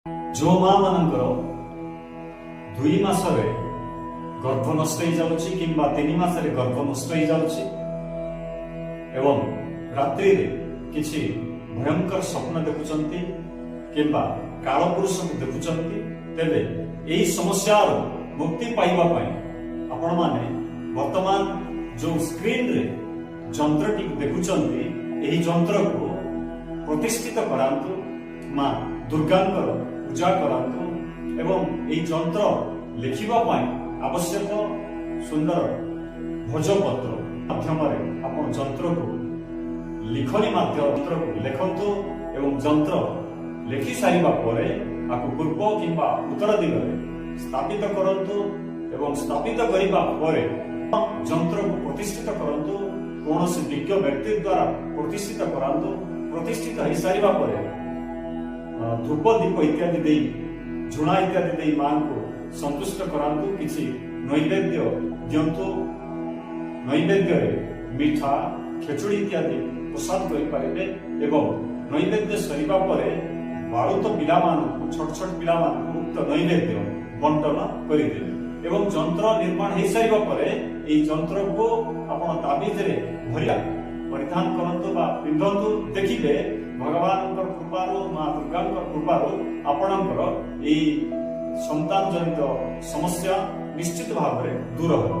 जो माँ मानकर 2 मासरे गर्भ नष्ट हो जाउछि किंबा 3 मासरे गर्भ नष्ट हो जाउछि एवं रात्रि रे किछि भयंकर स्वप्न देखुचंती किंबा काल पुरुष को देखुचंती तेबे एही समस्या मुक्ति पाइबा पई आपण माने वर्तमान जो स्क्रीन रे जंत्रटी देखुचंती एही जंत्र को प्रतिष्ठित करांतु माँ दुर्गांकर पूजा करांतु एवं एही जंत्र लिखिबा पई आवश्यक सुंदर भोजपत्र माध्यम आपण जंत्र को लिखनी माध्यम जंत्र को लिखंतु एवं जंत्र लिखि सारिबा परे आकु पूर्व किंबा उत्तर दिगरे स्थापित करंतु एवं स्थापित करिबा परे जंत्र को प्रतिष्ठित करंतु कौनसी विज्ञ व्यक्ति द्वारा प्रतिष्ठित करांतु प्रतिष्ठित हो सारिबा परे धूप दीप इत्यादि दे झुणा इत्यादि दे मां को संतुष्ट करांतु किछि नैवेद्य दियंतु नैवेद्य मीठा खेचुड़ी इत्यादि प्रसाद करि पारिबे एवं नैवेद्य सरिबा परे बाळुत पिला मान छोट छोट पिला मान उक्त नैवेद्य बंटन करिदेबे एवं जंत्र निर्माण हो सारिबा परे एई जंत्र को आपण ताबीज रे भरिया परिधान करंतु बा पिंधंतु देखिबे भगवान कृपारो माँ दुर्गा कृपारो आपणकर एई संतान जनित समस्या निश्चित भाव दूर हो।